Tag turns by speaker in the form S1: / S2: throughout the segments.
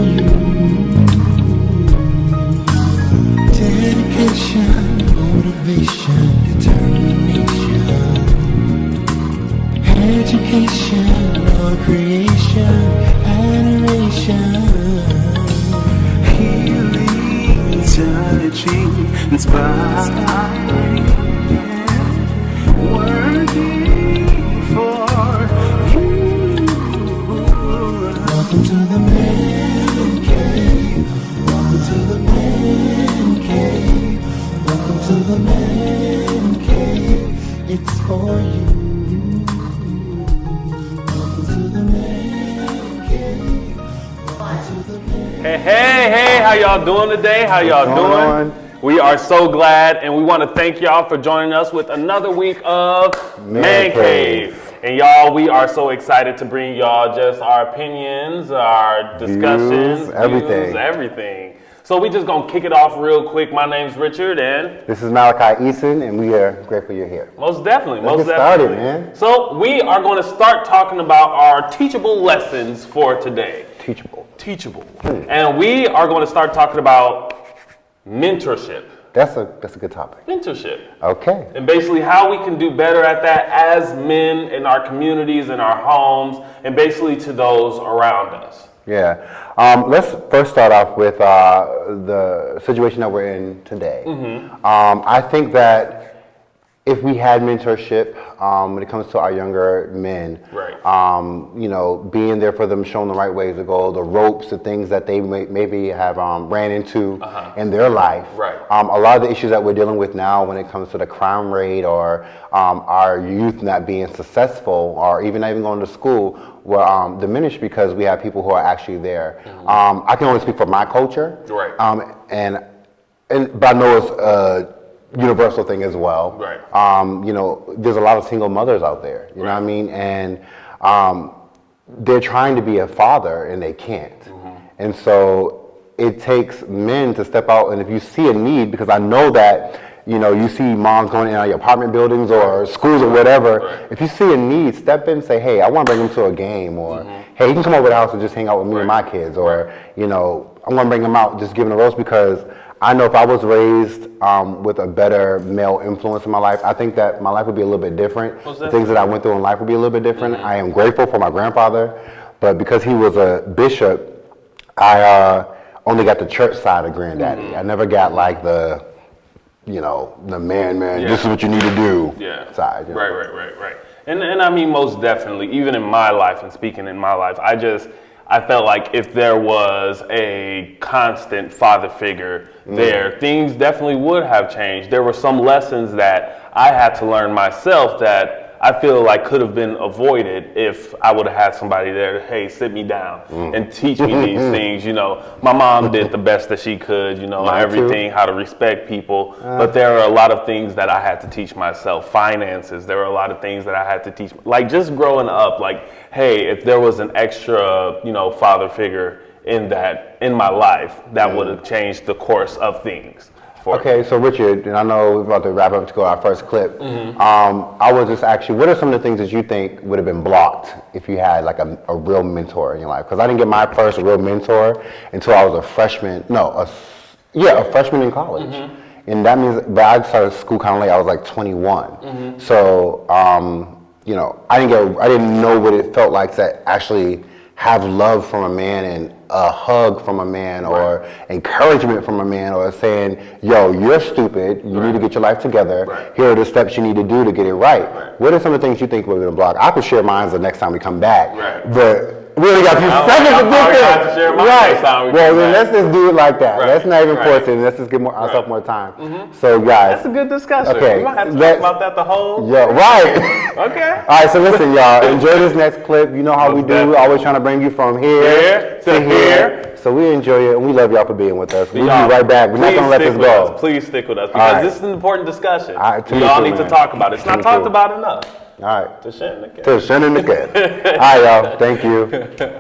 S1: you. Dedication, motivation, determination. Education or creation, adoration. Healing, touching, inspiring. Working for you. Welcome to the ManKave. Welcome to the ManKave. Welcome to the ManKave. It's for you. Welcome to the ManKave. Welcome to the ManKave.
S2: Hey, how y'all doing today? How y'all doing? We are so glad, and we want to thank y'all for joining us with another week of ManKave. And y'all, we are so excited to bring y'all just our opinions, our discussions, everything. So we just gonna kick it off real quick. My name's Richard, and
S3: this is Malachi Eason, and we are grateful you're here.
S2: Most definitely.
S3: Let's get started, man.
S2: So we are going to start talking about our teachable lessons for today.
S3: Teachable.
S2: And we are going to start talking about mentorship.
S3: That's a good topic.
S2: Mentorship.
S3: Okay.
S2: And basically how we can do better at that as men in our communities, in our homes, and basically to those around us.
S3: Yeah. Let's first start off with the situation that we're in today.
S2: Mm-hmm.
S3: I think that if we had mentorship when it comes to our younger men,
S2: right.
S3: Being there for them, showing the right ways to go, the ropes, the things that they maybe have ran into in their life.
S2: Right.
S3: A lot of the issues that we're dealing with now when it comes to the crime rate or our youth not being successful or even not even going to school were diminished because we have people who are actually there. Mm-hmm. I can only speak for my culture.
S2: Right.
S3: But I know it's universal thing as well.
S2: Right.
S3: There's a lot of single mothers out there, you know what I mean? And they're trying to be a father and they can't. Mm-hmm. And so it takes men to step out, and if you see a need, because I know that, you see moms going in and out of your apartment buildings or schools or whatever. Right. If you see a need, step in and say, hey, I want to bring him to a game, or hey, you can come over to the house and just hang out with me and my kids, or, I'm going to bring him out, just give him a roast, because I know if I was raised with a better male influence in my life, I think that my life would be a little bit different. The things that I went through in life would be a little bit different. Mm-hmm. I am grateful for my grandfather, but because he was a bishop, I only got the church side of granddaddy. Mm-hmm. I never got like the man, this is what you need to do side.
S2: Right. And I mean, most definitely, even in my life and speaking in my life, I felt like if there was a constant father figure there, things definitely would have changed. There were some lessons that I had to learn myself that I feel like could have been avoided if I would have had somebody there, hey, sit me down and teach me these things. My mom did the best that she could, everything, how to respect people. But there are a lot of things that I had to teach myself. Finances, there were a lot of things that I had to teach. Like just growing up, like, hey, if there was an extra, father figure in my life, that would have changed the course of things.
S3: Okay, so Richard, and I know we're about to wrap up to go our first clip. Mm-hmm. I was just asking, what are some of the things that you think would have been blocked if you had like a real mentor in your life? Because I didn't get my first real mentor until I was a freshman in college. Mm-hmm. And that means, but I started school kind of late. I was like 21. Mm-hmm. So, I didn't know what it felt like to actually have love from a man and a hug from a man or encouragement from a man or saying, yo, you're stupid, you need to get your life together, here are the steps you need to do to get it right. What are some of the things you think would have been blocked? I could share mine the next time we come back, but we only got a few seconds to do this. Well, then let's just do it like that. Let's not even force it. Let's just give ourselves more time. Mm-hmm. So, guys.
S2: That's a good discussion.
S3: Okay.
S2: We might have to talk about that the whole.
S3: Yeah, right.
S2: Okay.
S3: All right, so listen, y'all. Enjoy this next clip. You know how we do. We're always trying to bring you from here to here. So we enjoy it, and we love y'all for being with us. We'll be right back. We're not going to let this go.
S2: Please stick with us, because this is an important discussion. We all need to talk about it. It's not talked about enough.
S3: All right.
S2: To Shannon again.
S3: To Shannon again. All right, y'all. Thank you.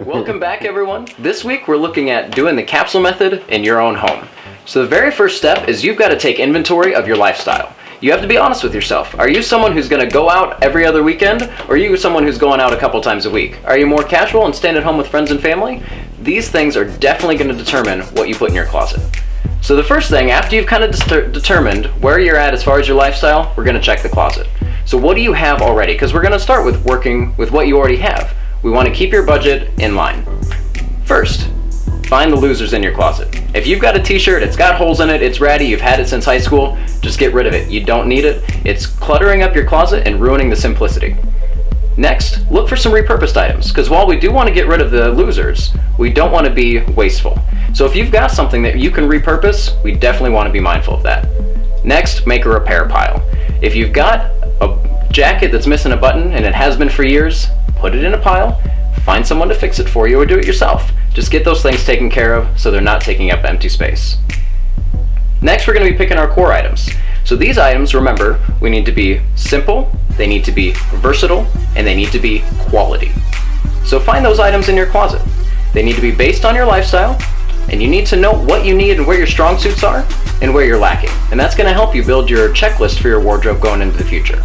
S4: Welcome back, everyone. This week, we're looking at doing the capsule method in your own home. So the very first step is you've got to take inventory of your lifestyle. You have to be honest with yourself. Are you someone who's going to go out every other weekend, or are you someone who's going out a couple times a week? Are you more casual and staying at home with friends and family? these things are definitely going to determine what you put in your closet. So the first thing, after you've kind of determined where you're at as far as your lifestyle, we're going to check the closet. So what do you have already? Because we're going to start with working with what you already have. We want to keep your budget in line. First, find the losers in your closet. If you've got a t-shirt, it's got holes in it, it's ratty, you've had it since high school, just get rid of it. You don't need it. It's cluttering up your closet and ruining the simplicity. Next, look for some repurposed items, because while we do want to get rid of the losers, we don't want to be wasteful. So if you've got something that you can repurpose, we definitely want to be mindful of that. Next, make a repair pile. If you've got a jacket that's missing a button and it has been for years, put it in a pile, find someone to fix it for you or do it yourself. Just get those things taken care of so they're not taking up empty space. Next, we're going to be picking our core items. So these items, remember, we need to be simple, they need to be versatile, and they need to be quality. So find those items in your closet. They need to be based on your lifestyle, and you need to know what you need and where your strong suits are and where you're lacking. And that's going to help you build your checklist for your wardrobe going into the future.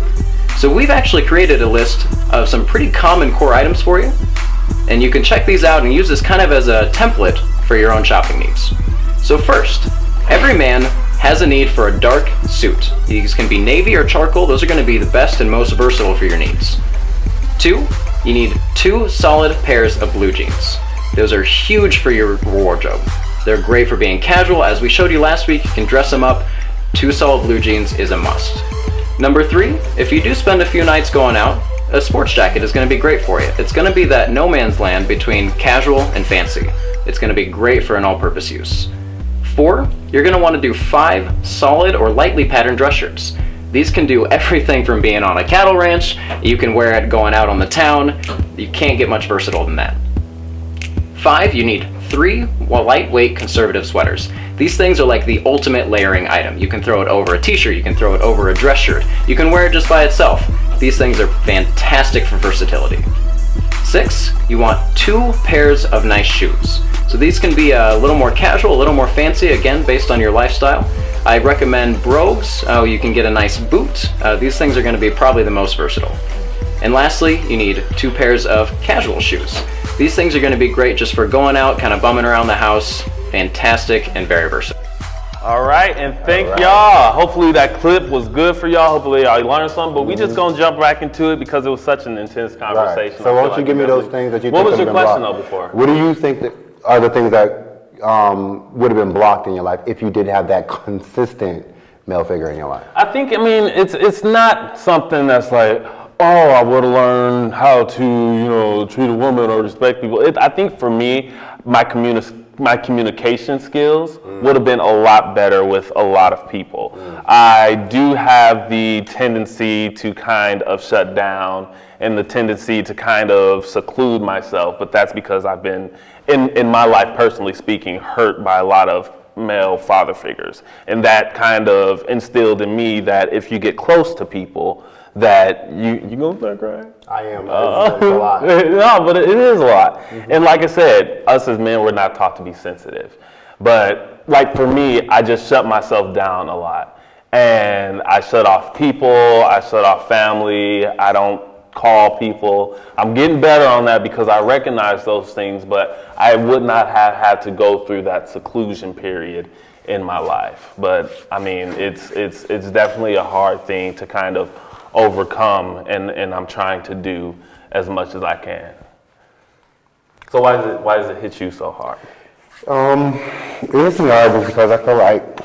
S4: So we've actually created a list of some pretty common core items for you, and you can check these out and use this kind of as a template for your own shopping needs. So first, every man has a need for a dark suit. These can be navy or charcoal. Those are going to be the best and most versatile for your needs. 2, you need 2 solid pairs of blue jeans. Those are huge for your wardrobe. They're great for being casual. As we showed you last week, you can dress them up. 2 solid blue jeans is a must. Number 3, if you do spend a few nights going out, a sports jacket is going to be great for you. It's going to be that no man's land between casual and fancy. It's going to be great for an all-purpose use. 4, you're going to want to do 5 solid or lightly patterned dress shirts. These can do everything from being on a cattle ranch, you can wear it going out on the town. You can't get much versatile than that. 5, you need 3 lightweight conservative sweaters. These things are like the ultimate layering item. You can throw it over a t-shirt, you can throw it over a dress shirt, you can wear it just by itself. These things are fantastic for versatility. 6, you want 2 pairs of nice shoes. So these can be a little more casual, a little more fancy, again, based on your lifestyle. I recommend brogues. You can get a nice boot. These things are going to be probably the most versatile. And lastly, you need 2 pairs of casual shoes. These things are going to be great just for going out, kind of bumming around the house. Fantastic and very versatile.
S2: All right, and thank y'all. Hopefully that clip was good for y'all. Hopefully y'all learned something, but we just gonna jump back into it because it was such an intense conversation.
S3: Right. So why don't you give me those things that you
S2: What
S3: think
S2: was
S3: have
S2: your
S3: been
S2: question
S3: blocked?
S2: though before?
S3: What do you think that are the things that would have been blocked in your life if you did have that consistent male figure in your life?
S2: I think, it's not something that's like, oh, I would have learned how to, treat a woman or respect people. I think for me, my communication skills would have been a lot better with a lot of people. I do have the tendency to kind of shut down and the tendency to kind of seclude myself, but that's because I've been, in my life personally speaking, hurt by a lot of male father figures. And that kind of instilled in me that if you get close to people, that you gonna start crying?
S3: I am. It's a lot.
S2: No, but it is a lot. And like I said, us as men, we're not taught to be sensitive. But like for me, I just shut myself down a lot. And I shut off people, I shut off family, I don't call people. I'm getting better on that because I recognize those things, but I would not have had to go through that seclusion period in my life. But it's definitely a hard thing to kind of overcome, and I'm trying to do as much as I can. So why does it hit you so hard?
S3: It hits me hard just because I feel like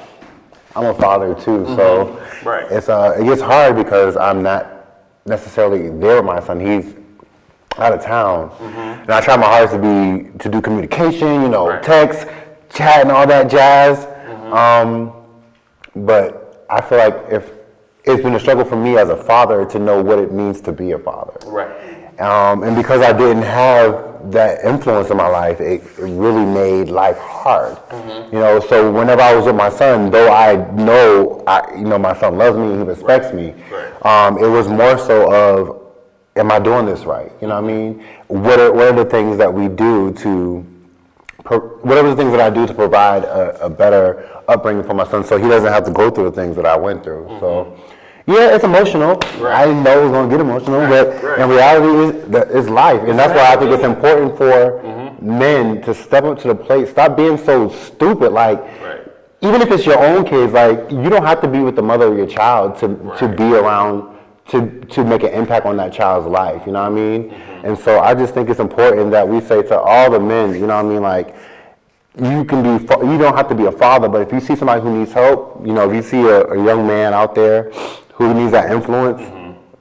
S3: I'm a father too, so
S2: Right.
S3: it gets hard because I'm not necessarily there with my son. He's out of town, and I try my hardest to do communication,
S2: Right.
S3: text, chat, and all that jazz. But I feel like it's been a struggle for me as a father to know what it means to be a father.
S2: Right.
S3: And because I didn't have that influence in my life, it really made life hard. So whenever I was with my son, though I know my son loves me, he respects me, it was more so of, am I doing this right? You know what I mean? What are the things that we do whatever the things that I do to provide a better upbringing for my son so he doesn't have to go through the things that I went through. So, yeah, it's emotional. I didn't know it was going to get emotional, but in reality, it's life. And that's why I think it's important for men to step up to the plate. Stop being so stupid. Like, even if it's your own kids, like, you don't have to be with the mother of your child to be around to make an impact on that child's life. You know what I mean? And so I just think it's important that we say to all the men, you know what I mean, like, you don't have to be a father, but if you see somebody who needs help, you know, if you see a young man out there who needs that influence,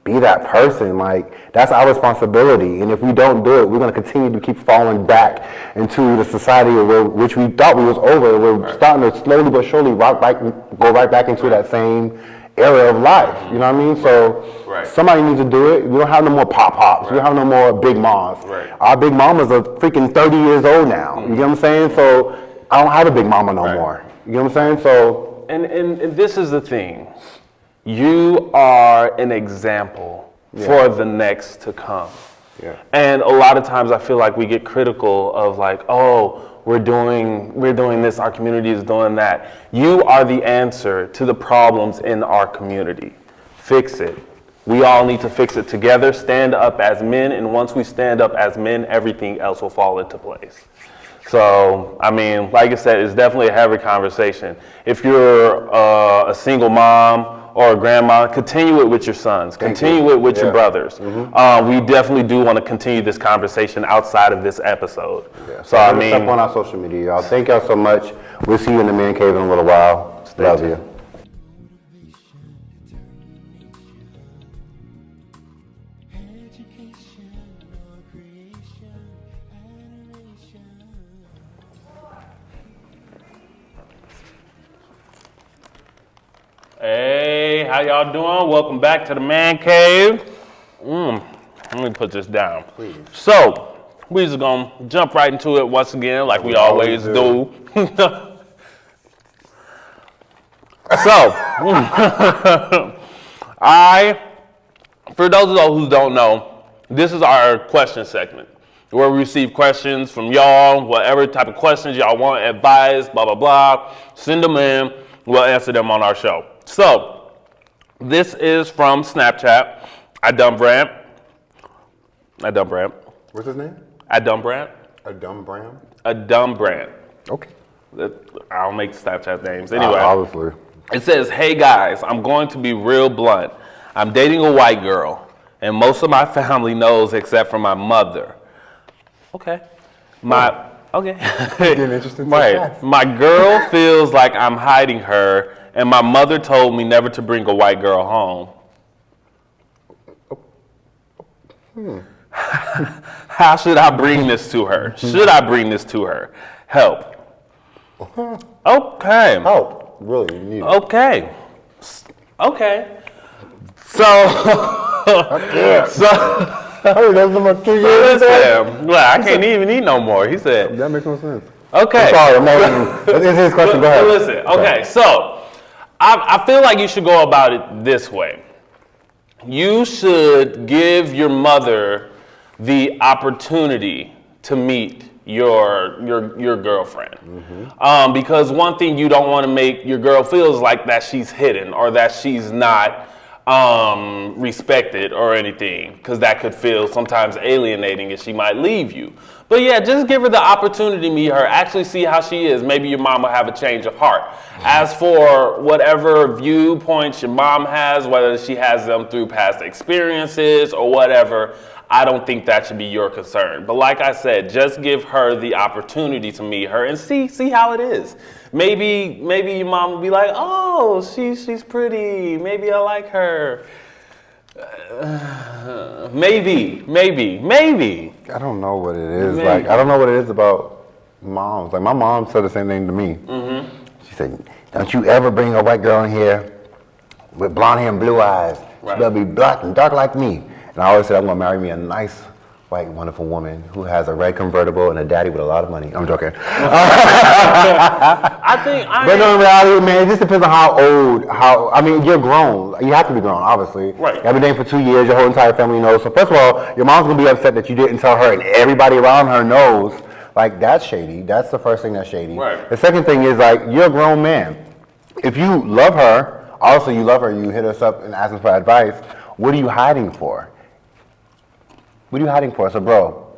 S3: be that person. Like, that's our responsibility. And if we don't do it, we're going to continue to keep falling back into the society which we thought we was over. We're starting to slowly but surely go right back into that same era of life. You know what I mean? So somebody needs to do it. We don't have no more pop-pops. We don't have no more big moms. Our big mamas are freaking 30 years old now. You get what I'm saying? So I don't have a big mama no more. You get what I'm saying? So
S2: and this is the thing. You are an example for the next to come. And a lot of times I feel like we get critical of like, oh, we're doing this, our community is doing that. You are the answer to the problems in our community. Fix it. We all need to fix it together, stand up as men, and once we stand up as men, everything else will fall into place. So, I mean, like I said, it's definitely a heavy conversation. If you're a single mom or a grandma, continue it with your sons, continue it with your brothers. We definitely do want to continue this conversation outside of this episode.
S3: So I mean, up on our social media, y'all. Thank y'all so much. We'll see you in the Man Cave in a little while. Love you.
S2: Hey, how y'all doing? Welcome back to the Man Cave. Let me put this down. Please. So, we just gonna jump right into it once again, like we always do. So, for those of those who don't know, this is our question segment where we receive questions from y'all, whatever type of questions y'all want, advice, blah, blah, blah. Send them in. We'll answer them on our show. So, this is from Snapchat. Adumbrand.
S3: What's his name?
S2: Adumbrand.
S3: Adumbrand. Okay.
S2: I don't make Snapchat names. Anyway.
S3: Obviously.
S2: It says, hey guys, I'm going to be real blunt. I'm dating a white girl, and most of my family knows except for my mother. Okay. Okay.
S3: Getting interesting.
S2: Right. My girl feels like I'm hiding her, and my mother told me never to bring a white girl home. How should I bring this to her? Should I bring this to her? Help. Okay.
S3: Help. Really, you need it.
S2: Okay. So.
S3: Hey, that's number 2 years.
S2: Listen, well, I can't even eat no more. He said.
S3: That makes no sense.
S2: Okay.
S3: I'm sorry, let's answer his question. Go ahead.
S2: Listen, okay, so I feel like you should go about it this way. You should give your mother the opportunity to meet your girlfriend. Because one thing you don't want to make your girl feel is like that she's hidden or that she's not respected or anything, because that could feel sometimes alienating and she might leave you. But yeah, just give her the opportunity to meet her, actually see how she is. Maybe your mom will have a change of heart. As for whatever viewpoints your mom has, whether she has them through past experiences or whatever, I don't think that should be your concern. But like I said, just give her the opportunity to meet her and see how it is. Maybe your mom will be like, oh, she's pretty. Maybe I like her. Maybe.
S3: I don't know what it is. Maybe. Like, I don't know what it is about moms. Like, my mom said the same thing to me. She said, don't you ever bring a white girl in here with blonde hair and blue eyes. She better be black and dark like me. And I always said, I'm going to marry me a nice, white, wonderful woman who has a red convertible and a daddy with a lot of money. I'm joking. But no, in reality, man, it just depends on I mean, you're grown. You have to be grown, obviously.
S2: Right.
S3: You've been dating for 2 years. Your whole entire family knows. So first of all, your mom's going to be upset that you didn't tell her and everybody around her knows. Like, that's shady. That's the first thing that's shady.
S2: Right.
S3: The second thing is, like, you're a grown man. If you love her, also you love her, you hit us up and ask us for advice, what are you hiding for? What are you hiding for? So, bro,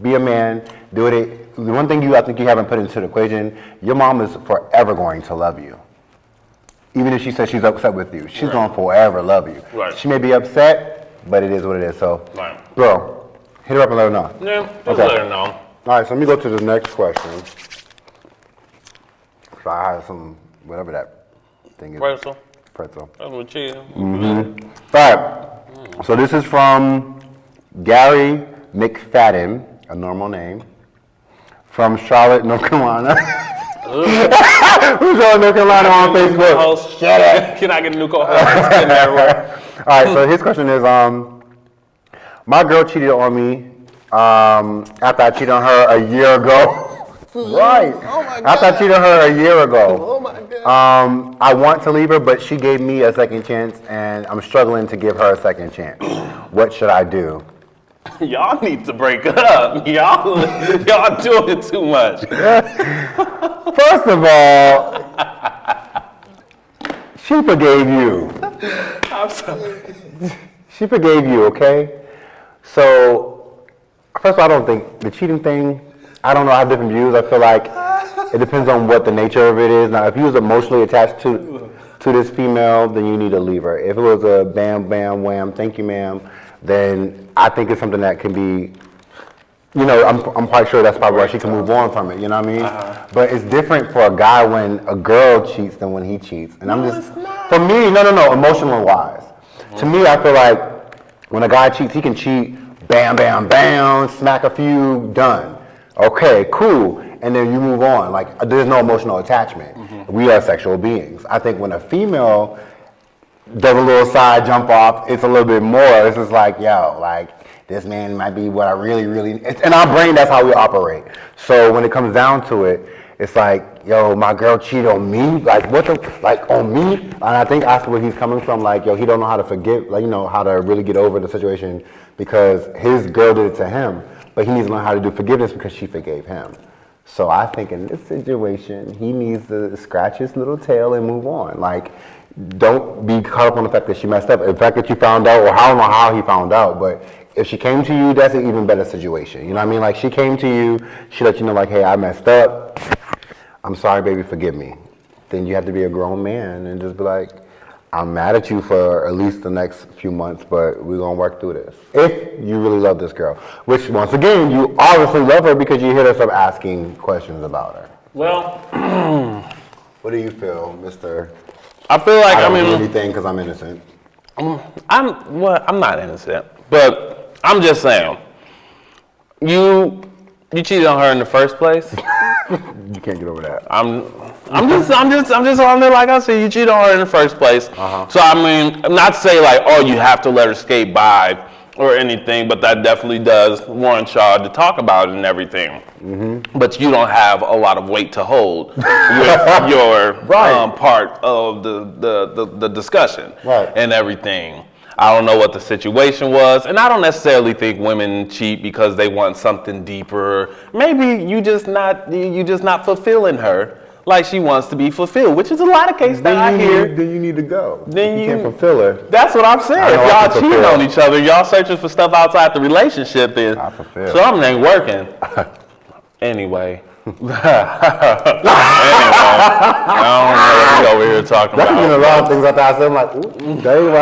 S3: be a man, do it. The one thing I think you haven't put into the equation, your mom is forever going to love you. Even if she says she's upset with you, she's going to forever love you.
S2: Right.
S3: She may be upset, but it is what it is. So,
S2: Right.
S3: bro, hit her up and let her know.
S2: Yeah, just
S3: Okay.
S2: let her know.
S3: All right, so let me go to the next question. So I have some, whatever that thing is.
S2: Pretzel.
S3: Pretzel.
S2: That's what you.
S3: All right, so this is from Gary McFadden, a normal name, from Charlotte, North Carolina. Who's on North Carolina on Facebook?
S2: Co-host. Shut up. Can I get a new co-host? It's getting everywhere.
S3: All right, so his question is, my girl cheated on me after I cheated on her a year ago. Right.
S1: Oh my God.
S3: After I cheated on her a year ago.
S1: Oh my God.
S3: I want to leave her, but she gave me a second chance, and I'm struggling to give her a second chance. What should I do?
S2: Y'all need to break up. Y'all doing too much.
S3: First of all, she forgave you.
S2: I'm sorry.
S3: She forgave you, okay? So, first of all, I don't think the cheating thing, I don't know, I have different views. I feel like it depends on what the nature of it is. Now, if you was emotionally attached to this female, then you need to leave her. If it was a bam, bam, wham, thank you, ma'am, then I think it's something that can be, you know, I'm quite sure that's probably why she can move on from it, you know what I mean? But it's different for a guy when a girl cheats than when he cheats. And I'm just, for me, no, emotional wise. To me, I feel like when a guy cheats, he can cheat, bam, bam, bam, smack a few, done. Okay, cool. And then you move on. Like, there's no emotional attachment. We are sexual beings. I think when a female does a little side jump off, it's a little bit more. It's just like, yo, like, this man might be what I really, in our brain, that's how we operate. So when it comes down to it, it's like, yo, my girl cheated on me? Like, what the, like, on me? And I think that's where he's coming from, like, yo, he don't know how to forgive, like, you know, how to really get over the situation because his girl did it to him, but he needs to learn how to do forgiveness because she forgave him. So I think in this situation, he needs to scratch his little tail and move on. Like, don't be caught up on the fact that she messed up. The fact that you found out, or I don't know how he found out, but if she came to you, that's an even better situation. You know what I mean? Like, she came to you, she let you know, like, hey, I messed up. I'm sorry, baby, forgive me. Then you have to be a grown man and just be like, I'm mad at you for at least the next few months, but we're going to work through this. If you really love this girl, which, once again, you obviously love her because you hit us up asking questions about her.
S2: Well,
S3: What do you feel, Mr.
S2: I feel like,
S3: I don't do anything because I'm innocent.
S2: I'm not innocent, but I'm just saying, you cheated on her in the first place.
S3: You can't get over that.
S2: I'm just on there, like I said, you cheated on her in the first place. So I mean, I'm not to say like, oh, you have to let her skate by or anything, but that definitely does warrant y'all to talk about it and everything. But you don't have a lot of weight to hold with your part of the discussion and everything. I don't know what the situation was, and I don't necessarily think women cheat because they want something deeper. Maybe you just not fulfilling her like she wants to be fulfilled, which is a lot of cases that I hear.
S3: Then you need to go.
S2: Then
S3: you can't fulfill her.
S2: That's what I'm saying. If y'all cheating on each other, y'all searching for stuff outside the relationship, then something ain't working. Anyway. Anyway, I don't know what we over here talking about.
S3: There's been a lot of things I thought I said. I'm like, ooh, that ain't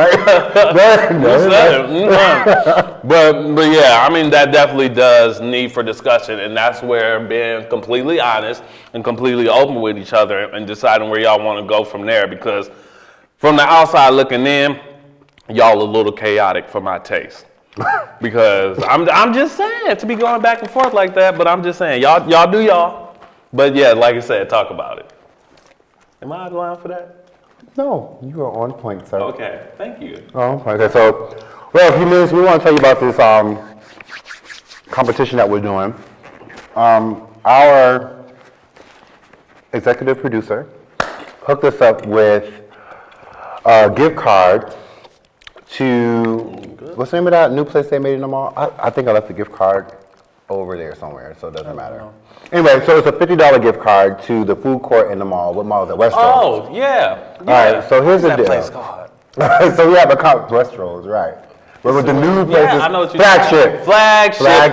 S3: right.
S2: But yeah, I mean, that definitely does need for discussion, and that's where being completely honest and completely open with each other and deciding where y'all want to go from there, because from the outside looking in, y'all a little chaotic for my taste. Because I'm just saying, to be going back and forth like that, but I'm just saying, y'all do y'all. But yeah, like I said, talk about it. Am I out of line for that?
S3: No, you are on point, sir.
S2: Okay, thank you.
S3: Oh, okay. So, well, a few minutes, we want to tell you about this competition that we're doing. Our executive producer hooked us up with a gift card to, what's the name of that new place they made in the mall? I think I left the gift card over there somewhere, so it doesn't matter. Anyway, so it's a $50 gift card to the food court in the mall. What mall is it? Westro's.
S2: Oh, yeah.
S3: All right, so here's the deal.
S2: What's that place called?
S3: So we have a Westro's, right. But with the new places,
S2: Yeah, I know what you're
S3: flagship.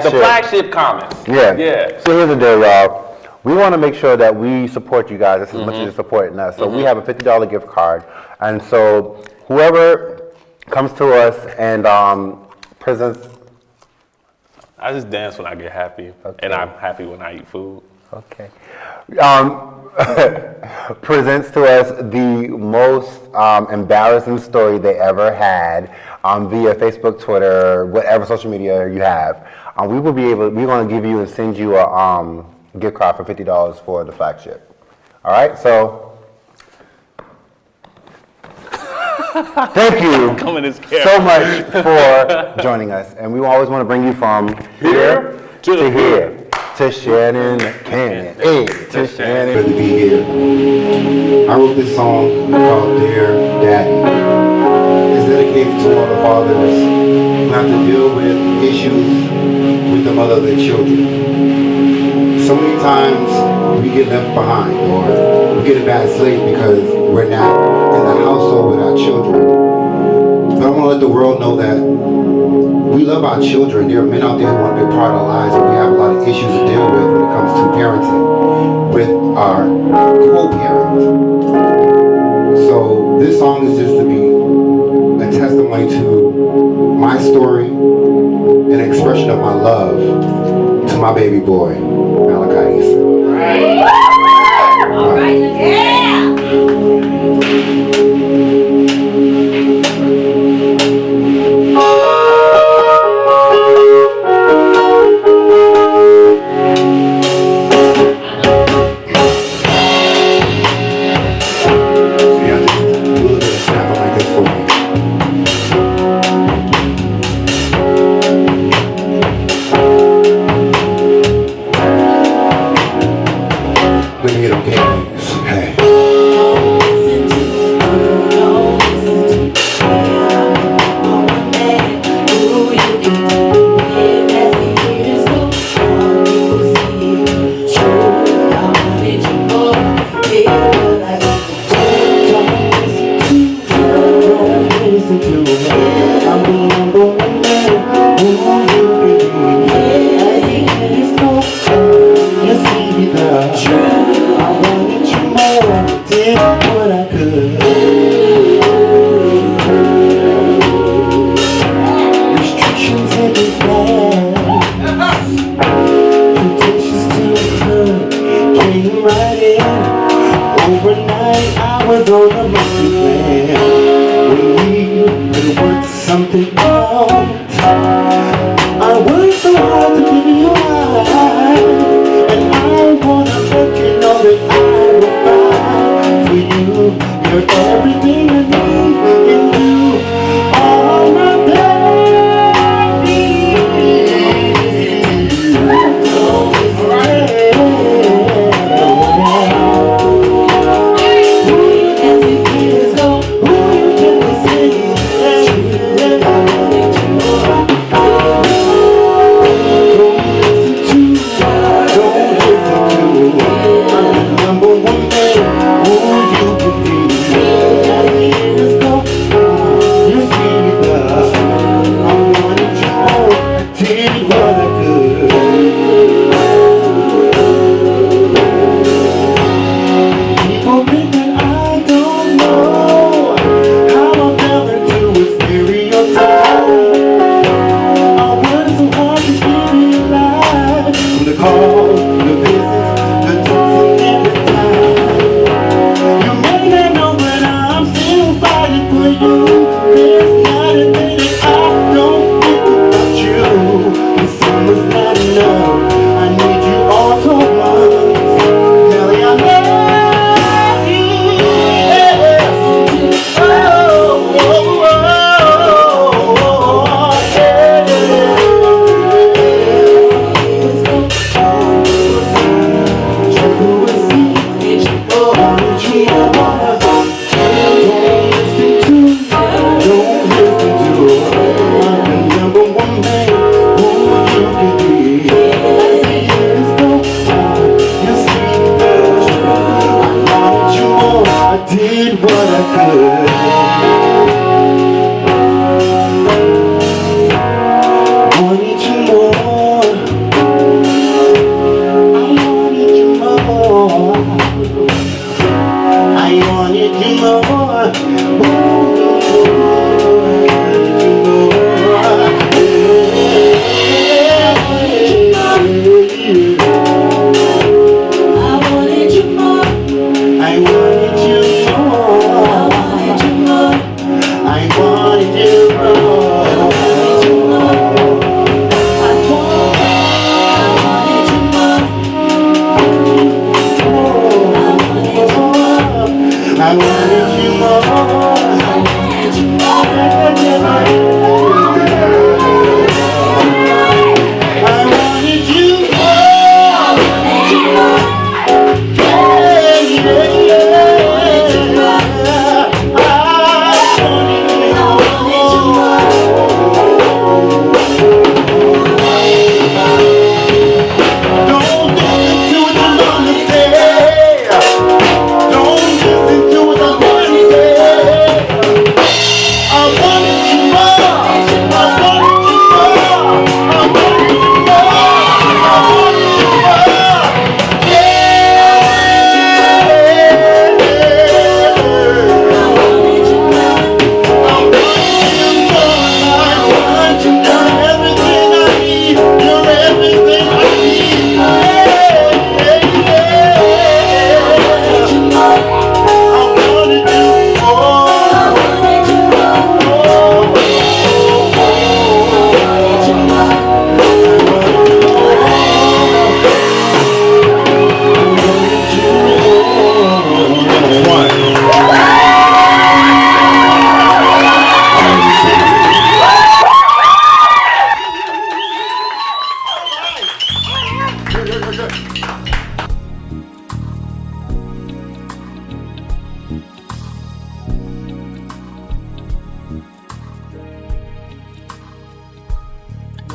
S2: The flagship comments.
S3: Yeah.
S2: Yeah.
S3: So here's the deal, y'all. We want to make sure that we support you guys as much as you're supporting us. So we have a $50 gift card. And so whoever comes to us and presents.
S2: I just dance when I get happy.
S3: Okay.
S2: And I'm happy when I eat food.
S3: Okay. Presents to us the most embarrassing story they ever had via Facebook, Twitter, whatever social media you have. We're going to give you and send you a gift card for $50 for the flagship. All right, so thank you so much for joining us. And we always want to bring you from here to here. To Shannon Canyon, hey, to Shannon.
S5: Good to be here. I wrote this song called Dear Daddy. It's dedicated to all the fathers who have to deal with issues with the mother of their children. So many times we get left behind or we get a bad slate because we're not in the household with our children. But I want to let the world know that we love our children. There are men out there who want to be a part of our lives, and we have a lot of issues to deal with when it comes to parenting with our co-parent. So this song is just to be a testimony to my story, an expression of my love to my baby boy, Malachi.
S6: All right, yeah.
S5: I wanted you more.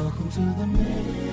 S1: Welcome to the man.